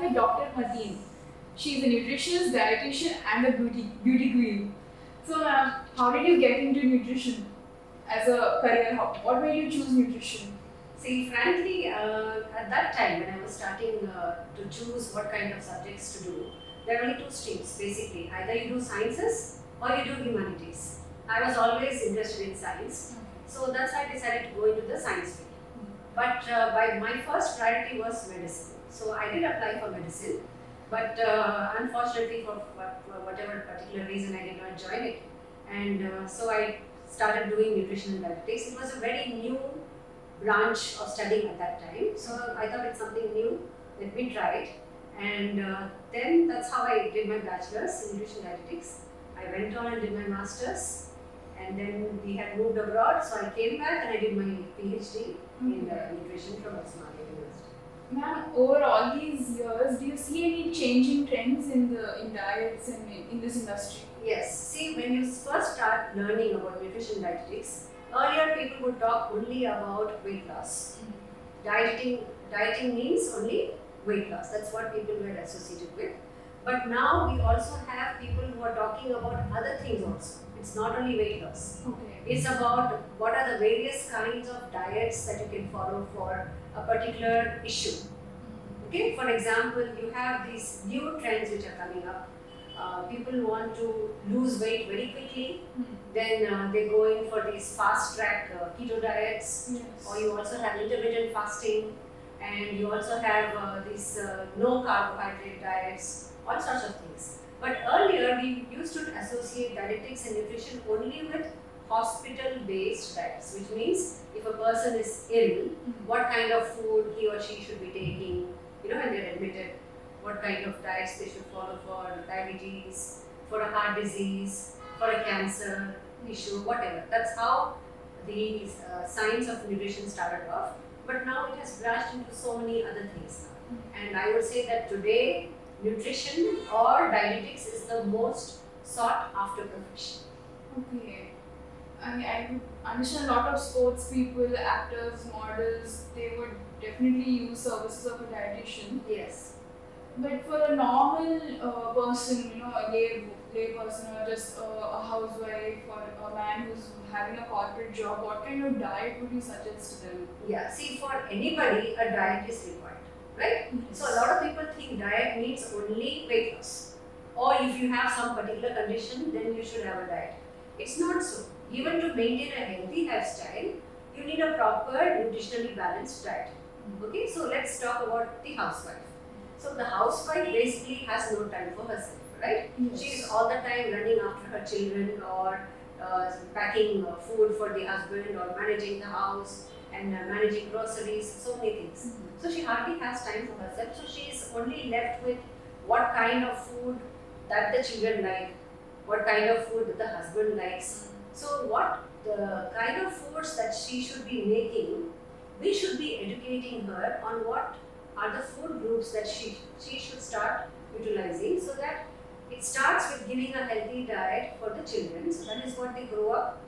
with Dr. Matheen. She's a nutritionist, dietitian, and a beauty queen. So, ma'am, how did you get into nutrition as a career? What made you choose nutrition? See, frankly, at that time when I was starting to choose what kind of subjects to do, there are only two streams basically. Either you do sciences or you do humanities. I was always interested in science, so that's why I decided to go into the science field. But my first priority was medicine. So I did apply for medicine, but unfortunately for whatever particular reason I did not join it. And so I started doing nutrition and dietetics. It was a very new branch of studying at that time. So I thought it's something new, let me try it. And then that's how I did my bachelor's in nutrition dietetics. I went on and did my master's, and then we had moved abroad, so I came back and I did my PhD in nutrition from Osmania University. Ma'am, over all these years, do you see any changing trends in diets and in this industry? Yes. See, when you first start learning about nutrition dietetics, earlier people would talk only about weight loss. Dieting means only weight loss. That's what people were associated with. But now we also have people who are talking about other things also. It's not only weight loss. Okay. It's about what are the various kinds of diets that you can follow for a particular issue. Okay, for example, you have these new trends which are coming up. People want to lose weight very quickly, then they go in for these fast track keto diets, or you also have intermittent fasting, and you also have these no carbohydrate diets, all sorts of things. But earlier we used to associate dietetics and nutrition only with hospital-based diets, which means if a person is ill, what kind of food he or she should be taking, when they're admitted, what kind of diets they should follow for diabetes, for a heart disease, for a cancer issue, whatever. That's how the science of nutrition started off. But now it has branched into so many other things now. And I would say that today, nutrition or dietetics is the most sought after profession. Okay. I understand a lot of sports people, actors, models, they would definitely use services of a dietitian. Yes. But for a normal person, a lay person or just a housewife or a man who's having a corporate job, what kind of diet would you suggest to them? Yeah, see, for anybody, a diet is required, right? Yes. So a lot of people think diet means only weight loss. Or if you have some particular condition, then you should have a diet. It's not so. Even to maintain a healthy lifestyle, you need a proper nutritionally balanced diet. Okay, so let's talk about the housewife. So the housewife basically has no time for herself, right? Yes. She is all the time running after her children or packing food for the husband or managing the house and managing groceries, so many things. So she hardly has time for herself. So she is only left with what kind of food that the children like, what kind of food that the husband likes. So what the kind of foods that she should be making, we should be educating her on what are the food groups that she should start utilizing, so that it starts with giving a healthy diet for the children. So that is what they grow up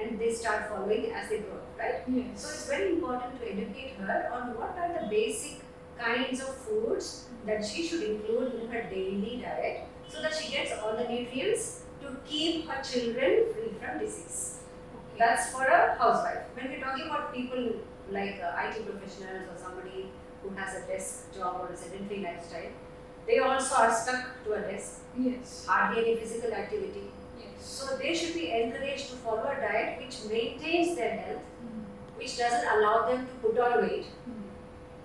and they start following as they grow up, right? Yes. So it's very important to educate her on what are the basic kinds of foods that she should include in her daily diet, so that she gets all the nutrients to keep her children free from disease. Okay. That's for a housewife. When we're talking about people like IT professionals or somebody who has a desk job or a sedentary lifestyle, they also are stuck to a desk. Yes. Hardly any physical activity. Yes. So they should be encouraged to follow a diet which maintains their health, which doesn't allow them to put on weight,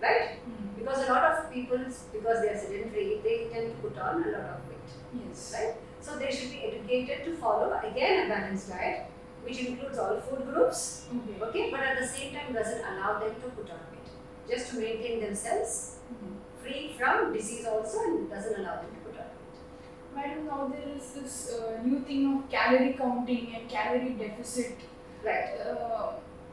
right? Because a lot of people, because they are sedentary, they tend to put on a lot of weight. Yes. Right? So they should be educated to follow again a balanced diet, which includes all food groups, okay, but at the same time doesn't allow them to put on weight, just to maintain themselves free from disease also, and doesn't allow them to put on weight. Madam, now there is this new thing of calorie counting and calorie deficit. Right.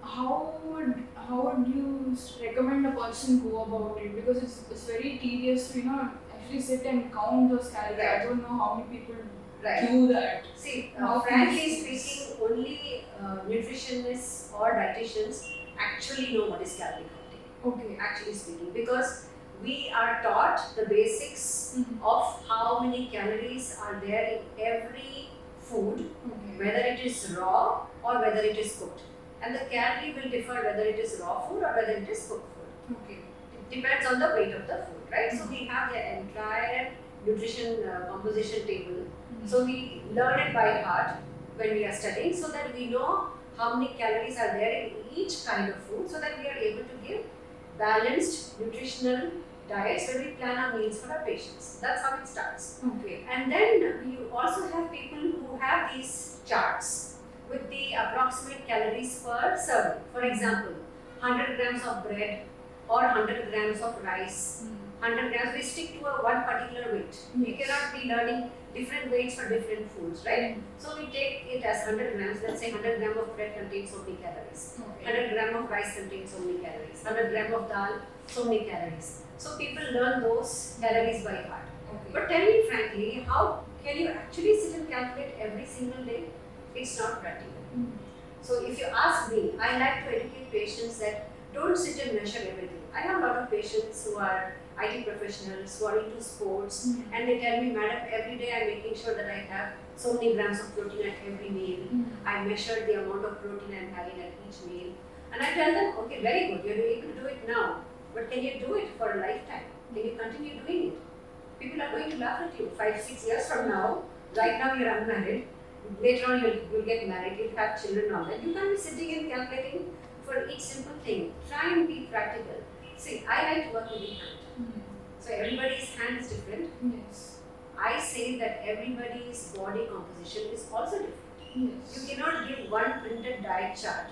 How would you recommend a person go about it? Because it's very tedious to actually sit and count those calories. Right. I don't know how many people Right. do that. See, How frankly easy speaking, only nutritionists or dietitians actually know what is calorie counting. Okay. Actually speaking, because we are taught the basics of how many calories are there in every food, whether it is raw or whether it is cooked. And the calorie will differ whether it is raw food or whether it is cooked food. It depends on the weight of the food, right? So we have the entire nutrition composition table. So we learn it by heart when we are studying, so that we know how many calories are there in each kind of food, so that we are able to give balanced nutritional diets when we plan our meals for our patients. That's how it starts. And then you also have people who have these charts with the approximate calories per serving. For example, 100 grams of bread or 100 grams of rice. 100 grams, we stick to one particular weight. We cannot be learning different weights for different foods, right? So we take it as 100 grams. Let's say 100 grams of bread contains so many calories. 100 grams of rice contains so many calories. 100 grams of dal, so many calories. So people learn those calories by heart. But tell me frankly, how can you actually sit and calculate every single day? It's not practical. So if you ask me, I like to educate patients that don't sit and measure everything. I have a lot of patients who are IT professionals, who are into sports, and they tell me, madam, every day I'm making sure that I have so many grams of protein at every meal. I measure the amount of protein I'm having at each meal. And I tell them, okay, very good, you're able to do it now, but can you do it for a lifetime? Can you continue doing it? People are going to laugh at you 5-6 years from now. Right now you're unmarried. Later on you'll get married, you'll have children, all that. You can't be sitting and calculating for each simple thing. Try and be practical. See, I like to work with the hand. So everybody's hand is different. I say that everybody's body composition is also different. You cannot give one printed diet chart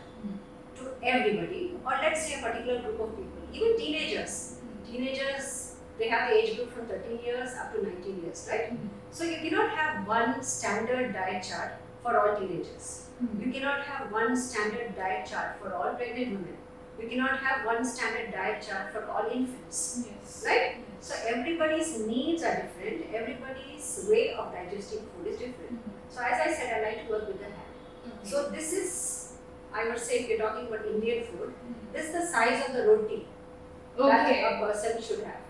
to everybody, or let's say a particular group of people. Even teenagers. Teenagers, they have the age group from 13 years up to 19 years, right? So you cannot have one standard diet chart for all teenagers. You cannot have one standard diet chart for all pregnant women. You cannot have one standard diet chart for all infants, right? So everybody's needs are different. Everybody's way of digesting food is different. So as I said, I like to work with the hand. So this is, I would say, if you're talking about Indian food, this is the size of the roti that a person should have.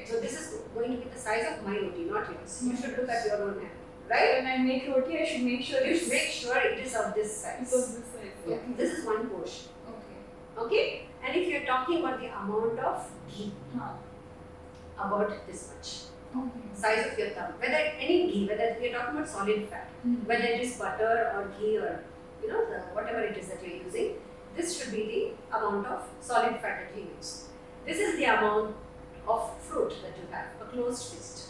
So this is going to be the size of my roti, not yours. You should look at your own hand, right? When I make roti, I should make sure You should make sure it is of this size. it's of this size. This is one portion. Okay? And if you're talking about the amount of ghee, about this much. Size of your thumb. Whether any ghee, whether we're talking about solid fat, whether it is butter or ghee or whatever it is that you're using, this should be the amount of solid fat that you use. This is the amount of fruit that you have, a closed fist.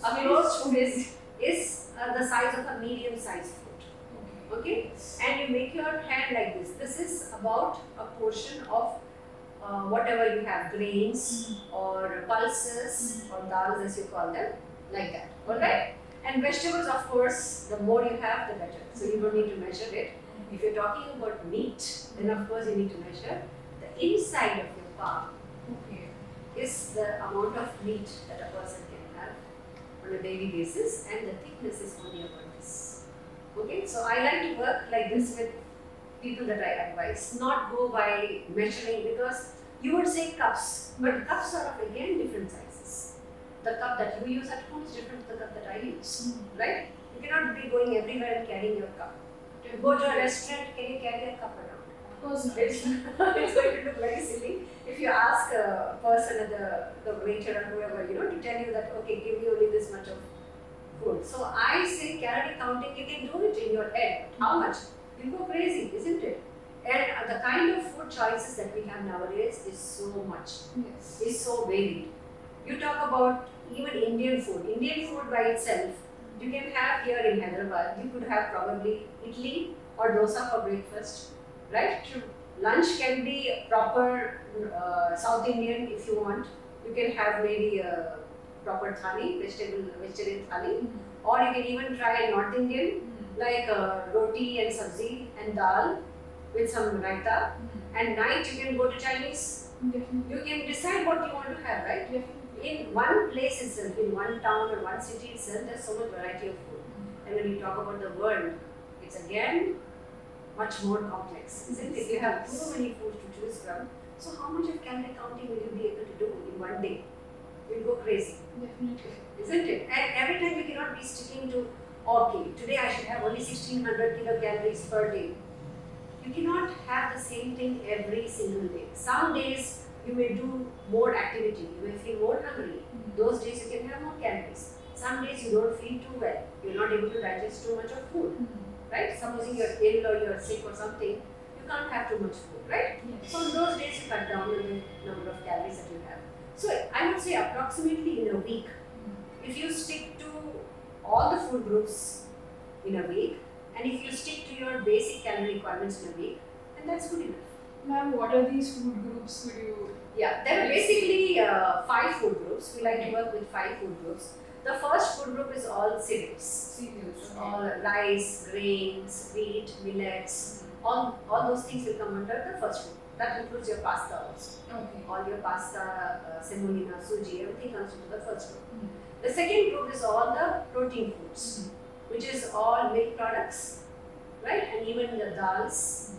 A closed fist is the size of a medium sized fruit. Okay? And you make your hand like this. This is about a portion of whatever you have, grains or pulses or dals as you call them, like that. Alright? And vegetables, of course, the more you have, the better. So you don't need to measure it. If you're talking about meat, then of course you need to measure the inside of your palm. Is the amount of meat that a person can have on a daily basis, and the thickness is only about this. Okay, so I like to work like this with people that I advise, not go by measuring, because you would say cups, but cups are of again different sizes. The cup that you use at home is different to the cup that I use, right? You cannot be going everywhere and carrying your cup. To go to a restaurant, can you carry a cup around? Of course not. It's going to look very silly if you ask a person at the waiter or whoever, to tell you that, okay, give me only this much of food. So I say calorie counting, you can do it in your head. How much? You go crazy, isn't it? And the kind of food choices that we have nowadays is so much, is so varied. You talk about even Indian food. Indian food by itself, you can have here in Hyderabad, you could have probably idli or dosa for breakfast, right? True. Lunch can be proper South Indian if you want. You can have maybe a proper thali, vegetarian thali, or you can even try a North Indian like roti and sabzi and dal with some raita. And night you can go to Chinese. You can decide what you want to have, right? In one place itself, in one town or one city itself, there's so much variety of food. And when you talk about the world, it's again much more complex, isn't it? You have too many foods to choose from. So how much of calorie counting will you be able to do in one day? you'll go crazy. Definitely. Isn't it? And every time you cannot be sticking to, okay, today I should have only 1600 kilocalories per day. You cannot have the same thing every single day. Some days you may do more activity, you may feel more hungry. Those days you can have more calories. Some days you don't feel too well, you're not able to digest too much of food. Right? Supposing you're ill or you're sick or something, you can't have too much food, right? Yes. So in those days you cut down on the number of calories that you have. So I would say approximately in a week, if you stick to all the food groups in a week, and if you stick to your basic calorie requirements in a week, then that's good enough. Ma'am, what are these food groups? Could you? Yeah, there are basically 5 food groups. We like to work with 5 food groups. The first food group is all cereals. Cereals. Okay. All rice, grains, wheat, millets, all those things will come under the first group. That includes your pasta also. Okay. All your pasta, semolina, suji, everything comes into the first group. The second group is all the protein foods, which is all milk products, right? And even the dals,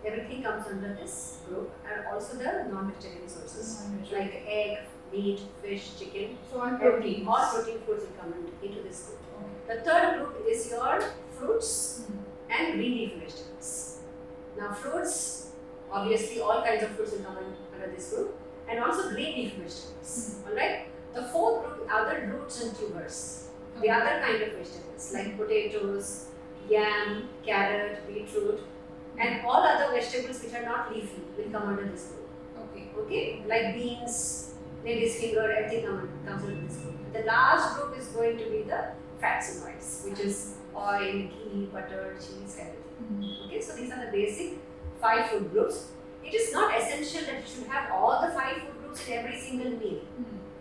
everything comes under this group, and also the non-vegetarian sources like egg, meat, fish, chicken. So all Protein, proteins. all protein foods will come into this group. Okay. The third group is your fruits and green leafy vegetables. Now fruits, obviously all kinds of fruits will come under this group, and also green leafy vegetables. Alright? The fourth group are the roots and tubers. The other kind of vegetables like potatoes, yam, carrot, beetroot, and all other vegetables which are not leafy will come under this group. Okay. Okay? Like beans, lady's finger, everything comes under this group. The last group is going to be the fats and oils, which is oil, ghee, butter, cheese, everything. Okay, so these are the basic 5 food groups. It is not essential that you should have all the 5 food groups in every single meal.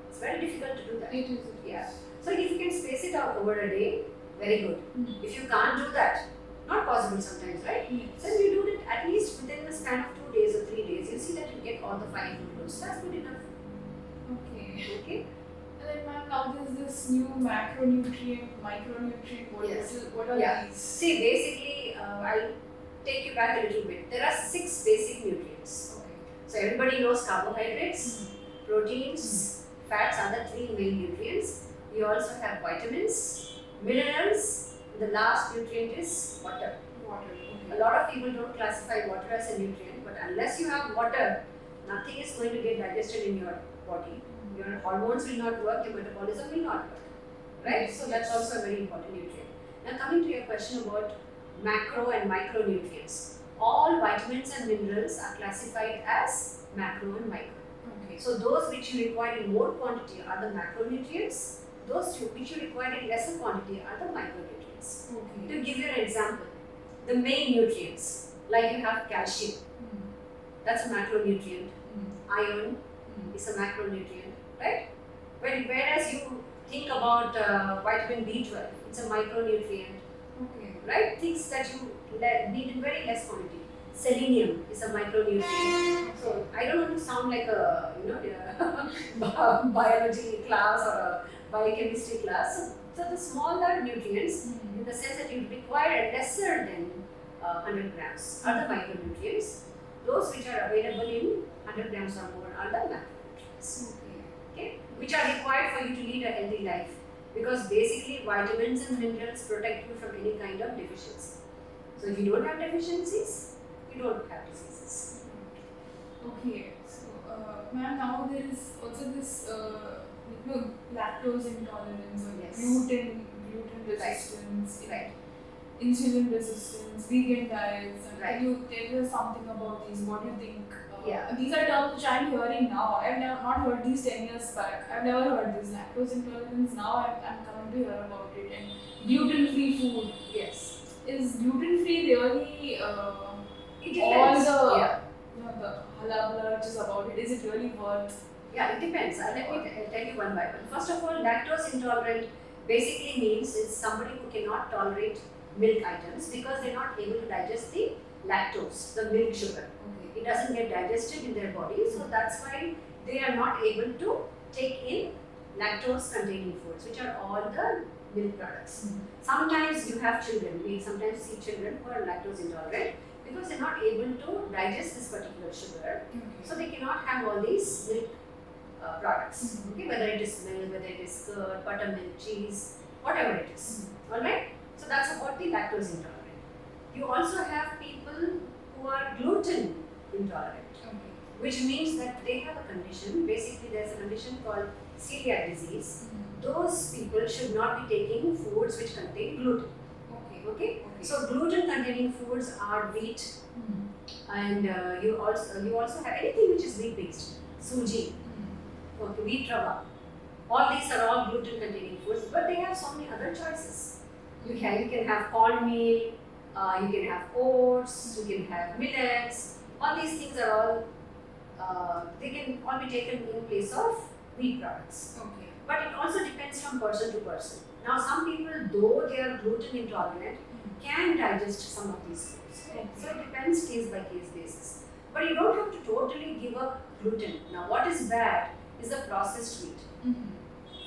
It's very difficult to do that. It is. Yeah. So if you can space it out over a day, very good. If you can't do that, not possible sometimes, right? So if you do it at least within the span of 2 days or 3 days, you see that you get all the 5 food groups. That's good enough. Okay. Okay. And then, ma'am, now there's this new macronutrient, micronutrient. What are these? See, basically, I'll take you back a little bit. There are 6 basic nutrients. Okay. So everybody knows carbohydrates, proteins, fats are the 3 main nutrients. You also have vitamins, minerals. The last nutrient is water. Water. A Okay. lot of people don't classify water as a nutrient, but unless you have water, nothing is going to get digested in your body. Your hormones will not work, your metabolism will not work. Right? So that's also a very important nutrient. Now coming to your question about macro and micronutrients. All vitamins and minerals are classified as macro and micro. Okay. So those which you require in more quantity are the macronutrients. Those which you require in lesser quantity are the micronutrients. Okay. To give you an example, the main nutrients, like you have calcium, that's a macronutrient. Iron is a macronutrient, right? Whereas you think about vitamin B12, it's a micronutrient, Okay. right? Things that you need in very less quantity. Selenium is a micronutrient. So I don't want to sound like a biology class or a biochemistry class. So the smaller nutrients, in the sense that you require lesser than 100 grams, are the micronutrients. Those which are available in 100 grams or more are the macronutrients. Okay, which are required for you to lead a healthy life, because basically vitamins and minerals protect you from any kind of deficiency. So if you don't have deficiencies, you don't have diseases. Okay. So, ma'am, now there is also this, lactose intolerance or Yes. gluten resistance, Right. insulin resistance, vegan diets. And Right. Can you tell us something about these? What do you think? Yeah. These are terms which I'm hearing now. I've never not heard these 10 years back. I've never heard this lactose intolerance. Now I'm coming to hear about it. And gluten-free food. Yes. Is gluten-free really It all depends. the Yeah. the halabla which is about it? Is it really worth? Yeah, it depends. Let me tell you one by one. First of all, lactose intolerant basically means it's somebody who cannot tolerate milk items because they're not able to digest the lactose, the milk sugar. Okay. It doesn't get digested in their body, so that's why they are not able to take in lactose containing foods, which are all the milk products. Sometimes you have children, we sometimes see children who are lactose intolerant because they're not able to digest this particular sugar, so they cannot have all these milk products. Okay, whether it is milk, whether it is curd, buttermilk, cheese, whatever it is. All right. So that's about the lactose intolerant. You also have people who are gluten intolerant, which means that they have a condition. Basically, there's a condition called celiac disease. Those people should not be taking foods which contain gluten. Okay. So gluten-containing foods are wheat, and you also have anything which is wheat-based, suji, okay, wheat rava. All these are all gluten-containing foods, but they have so many other choices. You can have cornmeal, you can have oats, you can have millets. All these things are all they can all be taken in place of wheat products. Okay. But it also depends from person to person. Now, some people, though they are gluten intolerant, can digest some of these foods. So it depends case by case basis. But you don't have to totally give up gluten. Now, what is bad is the processed wheat,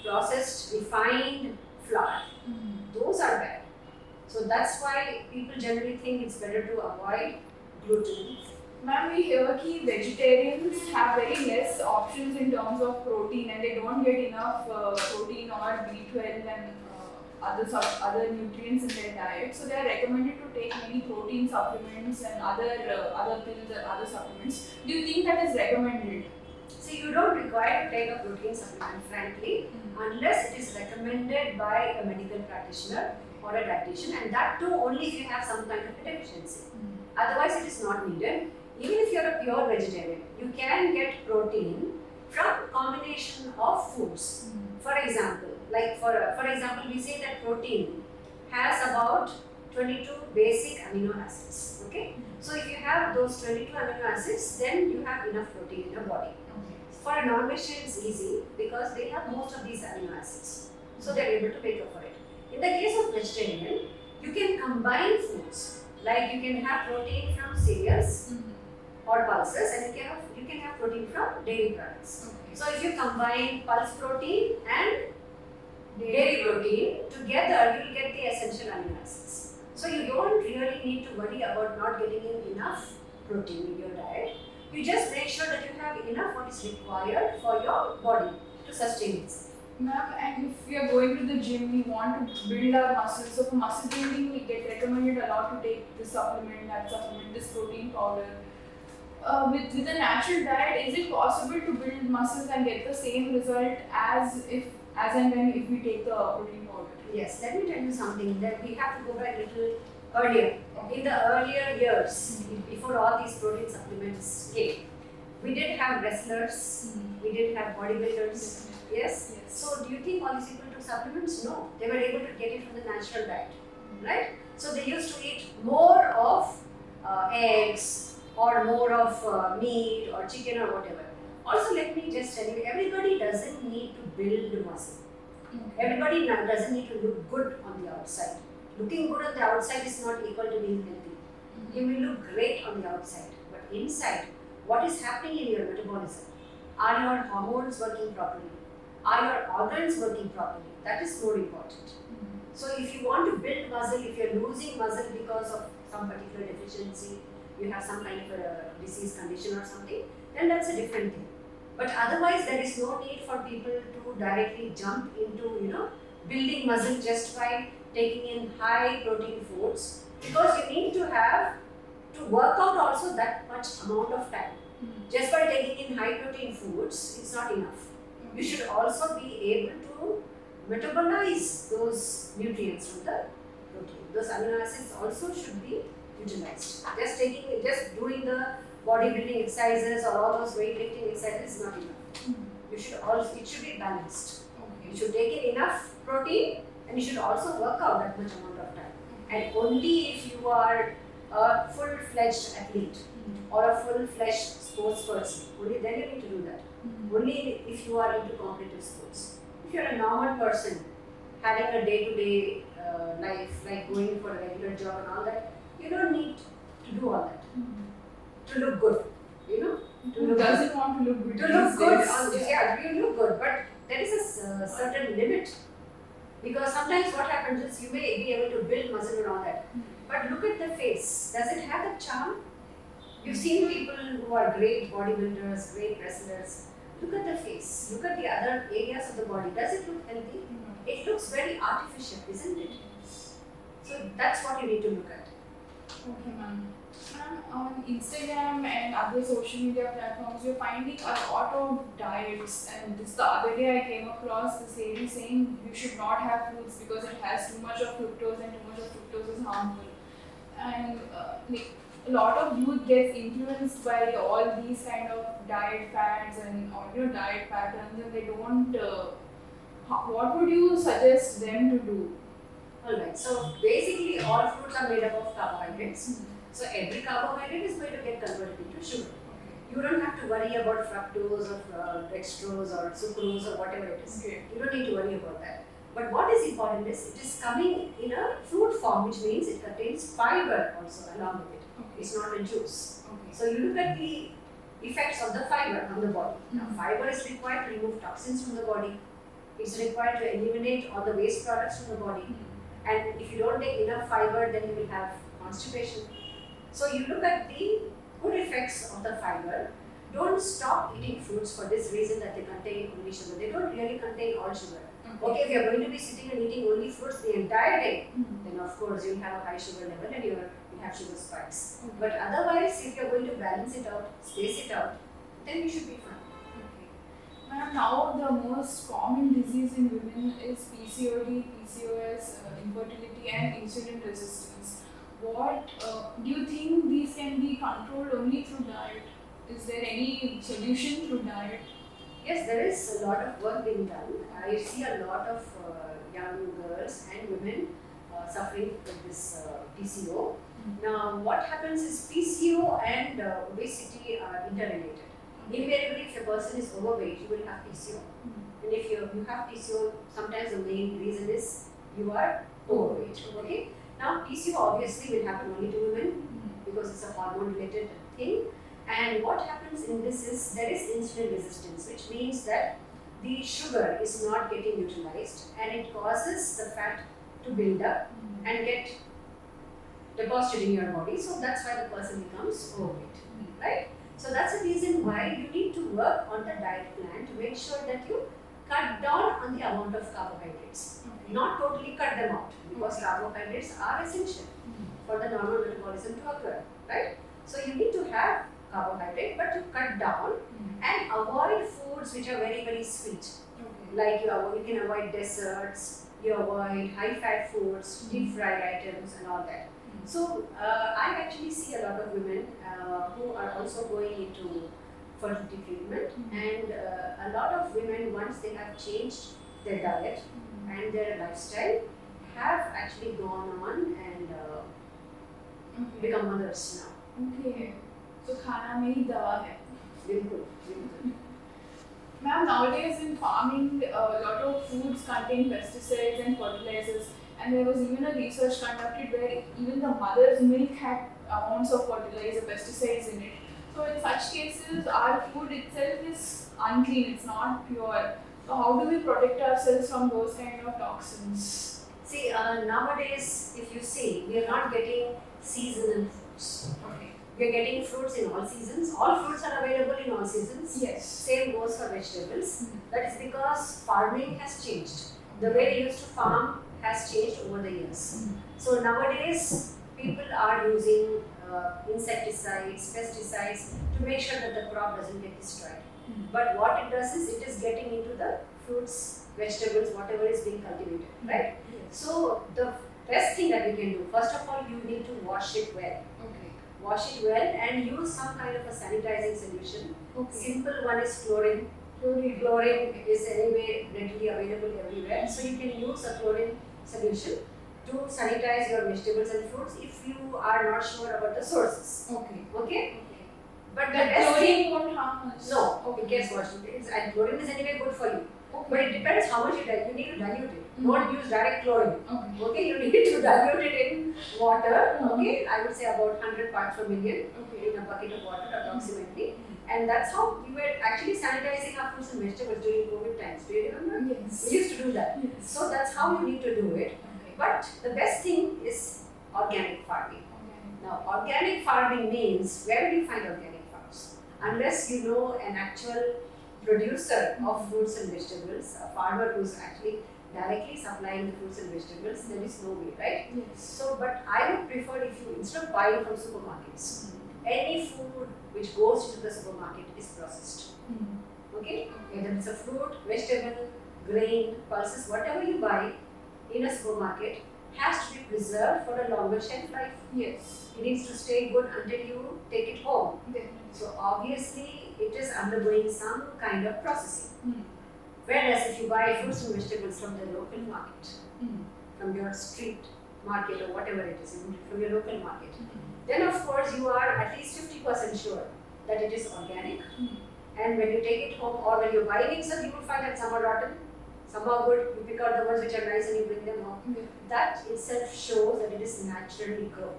processed refined flour. Those are bad. So that's why people generally think it's better to avoid gluten. Ma'am, we hear that vegetarians have very less options in terms of protein, and they don't get enough protein or B12 and other nutrients in their diet. So they are recommended to take many protein supplements and other pills and other supplements. Do you think that is recommended? So you don't require to take a protein supplement, frankly, unless it is recommended by a medical practitioner or a dietitian, and that too only if you have some kind of a deficiency. Otherwise, it is not needed. Even if you are a pure vegetarian, you can get protein from combination of foods. For example, we say that protein has about 22 basic amino acids. Okay, so if you have those 22 amino acids, then you have enough protein in your body. For a non-vegetarian, it's easy because they have most of these amino acids, so they're able to make up for it. In the case of vegetarian, you can combine foods, like you can have protein from cereals or pulses, and you can have protein from dairy products. So if you combine pulse protein and dairy protein together, you will get the essential amino acids. So you don't really need to worry about not getting in enough protein in your diet. You just make sure that you have enough what is required for your body to sustain itself. Ma'am, and if we are going to the gym, we want to build our muscles. So for muscle building, we get recommended a lot to take this supplement, that supplement, this protein powder. With a natural diet, is it possible to build muscles and get the same result as and when if we take the protein powder? Yes, let me tell you something. That we have to go back a little earlier. In the earlier years, before all these protein supplements came, we did have wrestlers, we did have bodybuilders. Yes? So do you think all these people took supplements? No, they were able to get it from the natural diet, right? So they used to eat more of eggs or more of meat or chicken or whatever. Also, let me just tell you, everybody doesn't need to build muscle. Everybody doesn't need to look good on the outside. Looking good on the outside is not equal to being healthy. You may look great on the outside, but inside, what is happening in your metabolism? Are your hormones working properly? Are your organs working properly? That is more important. So if you want to build muscle, if you're losing muscle because of some particular deficiency, you have some kind of a disease condition or something, then that's a different thing. But otherwise, there is no need for people to directly jump into, building muscle just by taking in high protein foods, because you need to have to work out also that much amount of time. Just by taking in high protein foods, it's not enough. You should also be able to metabolize those nutrients from the protein. Those amino acids also should be utilized. Just doing the bodybuilding exercises or all those weightlifting exercises is not enough. It should be balanced. You should take in enough protein, and you should also work out that much amount of time. And only if you are a full-fledged athlete or a full-fledged sports person, only then you need to do that. Only if you are into competitive sports. If you are a normal person having a day-to-day life, like going for a regular job and all that, you don't need to do all that. To look good, Who doesn't want to look good? To look good, you look good, but there is a certain limit. Because sometimes what happens is you may be able to build muscle and all that, but look at the face. Does it have the charm? You've seen people who are great bodybuilders, great wrestlers, Look at the face. Look at the other areas of the body. Does it look healthy? It looks very artificial, isn't it? So that's what you need to look at. Okay, ma'am. Ma'am, on Instagram and other social media platforms, you're finding a lot of diets. And this the other day I came across this lady saying you should not have fruits because it has too much of fructose and too much of fructose is harmful. And like a lot of youth gets influenced by all these kind of diet fads and diet patterns, and they don't. What would you suggest them to do? Alright, so basically all fruits are made up of carbohydrates. So every carbohydrate is going to get converted into sugar. You don't have to worry about fructose or dextrose or sucrose or whatever it is. Okay. You don't need to worry about that. But what is important is it is coming in a fruit form, which means it contains fiber also along with it. Okay. It's not a juice. Okay. So you look at the effects of the fiber on the body. Now, Mhm. fiber is required to remove toxins from the body. It's required to eliminate all the waste products from the body. And if you don't take enough fiber, then you will have constipation. So you look at the good effects of the fiber. Don't stop eating fruits for this reason that they contain only sugar. They don't really contain all sugar. Okay, if you are going to be sitting and eating only fruits the entire day, then of course you'll have a high sugar level and you'll have sugar spikes. Okay. But otherwise, if you're going to balance it out, space it out, then you should be fine. Okay. Ma'am, now the most common disease in women is PCOD, PCOS, infertility, and insulin resistance. What do you think these can be controlled only through diet? Is there any solution through diet? Yes, there is a lot of work being done. I see a lot of young girls and women suffering with this PCO. Now, what happens is PCO and obesity are interrelated. Invariably, if a person is overweight, you will have PCO. And if you have PCO, sometimes the main reason is you are overweight. Okay. Now, PCO obviously will happen only to women because it's a hormone-related thing. And what happens in this is there is insulin resistance, which means that the sugar is not getting utilized and it causes the fat to build up and get deposited in your body. So that's why the person becomes overweight, right? So that's the reason why you need to work on the diet plan to make sure that you cut down on the amount of carbohydrates. Not totally cut them out because carbohydrates are essential for the normal metabolism to occur, right? So you need to have carbohydrate, but you cut down and avoid foods which are very, very sweet. Like you can avoid desserts, you avoid high-fat foods, deep-fried items, and all that. So I actually see a lot of women who are also going into fertility treatment, and a lot of women, once they have changed their diet and their lifestyle, have actually gone on and become mothers now. Okay. So खाना में ही दवा है. बिल्कुल, बिल्कुल. Ma'am, nowadays in farming, a lot of foods contain pesticides and fertilizers, and there was even a research conducted where even the mother's milk had amounts of fertilizer, pesticides in it. So in such cases, our food itself is unclean; it's not pure. So how do we protect ourselves from those kind of toxins? See, nowadays, if you see, we are not getting seasonal fruits. Okay. We are getting fruits in all seasons. All fruits are available in all seasons. Yes. Same goes for vegetables. That is because farming has changed. The way we used to farm has changed over the years. So nowadays, people are using insecticides, pesticides to make sure that the crop doesn't get destroyed. But what it does is it is getting into the fruits, vegetables, whatever is being cultivated, right? So the best thing that you can do, first of all, you need to wash it well. Okay. Wash it well and use some kind of a sanitizing solution. Okay. Simple one is chlorine. Chlorine is anyway readily available everywhere. So you can use a chlorine solution to sanitize your vegetables and fruits if you are not sure about the sources. Okay. Okay? But the But best thing, chlorine won't harm us. no, it gets washed. And chlorine is anyway good for you. Okay. But it depends how much you dilute. You need to dilute it. Don't use direct chlorine. Okay. Okay, you need to dilute it in water. Okay, I would say about 100 parts per million Okay. in a bucket of water approximately. And that's how we were actually sanitizing our fruits and vegetables during COVID times. Do you remember? Yes. We used to do that. Yes. So that's how you need to do it. Okay. But the best thing is organic farming. Okay. Now, organic farming means, where do you find organic farms? Unless you know an actual producer of fruits and vegetables, a farmer who's actually directly supplying the fruits and vegetables, there is no way, right? Yes. So, but I would prefer if you, instead of buying from supermarkets, any food which goes into the supermarket is processed. Okay? Whether it's a fruit, vegetable, grain, pulses, whatever you buy in a supermarket has to be preserved for a longer shelf life. Yes. It needs to stay good until you take it home. Definitely. So obviously it is undergoing some kind of processing. Mm. Whereas if you buy fruits and vegetables from the local market, Mm. from your street market or whatever it is, from your local market, Mm. then of course you are at least 50% sure that it is organic. Mm. And when you take it home or when you're buying it, you will find that some are rotten, some are good. You pick out the ones which are nice and you bring them home. Yeah. That itself shows that it is naturally grown,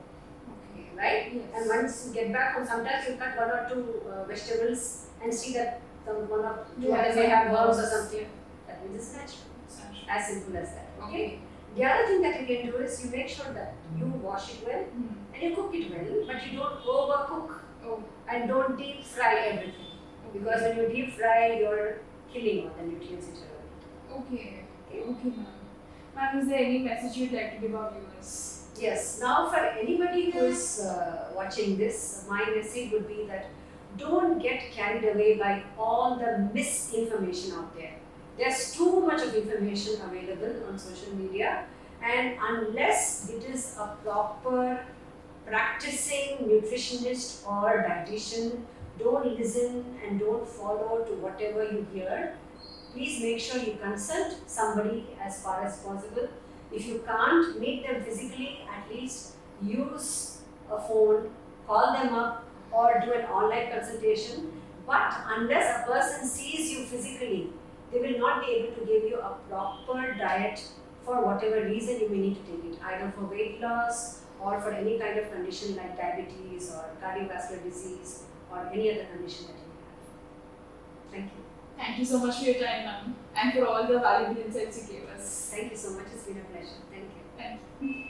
Okay. right? Yes. And once you get back home, sometimes you cut one or two vegetables and see that one or two others may have worms or something. That means it's natural. As simple as that. Okay. The other thing that you can do is you make sure that you wash it well and you cook it well, but you don't overcook and don't deep fry everything. Because when you deep fry, you're killing all the nutrients which are available. Okay. Okay, ma'am. Ma'am, is there any message you'd like to give our viewers? Yes. Now, for anybody who is watching this, my message would be that don't get carried away by all the misinformation out there. There's too much of information available on social media, and unless it is a proper practicing nutritionist or dietitian, don't listen and don't follow to whatever you hear. Please make sure you consult somebody as far as possible. If you can't meet them physically, at least use a phone, call them up, or do an online consultation. But unless a person sees you physically, they will not be able to give you a proper diet for whatever reason you may need to take it, either for weight loss or for any kind of condition like diabetes or cardiovascular disease or any other condition that you may have. Thank you. Thank you so much for your time, ma'am, and for all the valuable insights you gave us. Thank you so much. It's been a pleasure. Thank you. Thank you.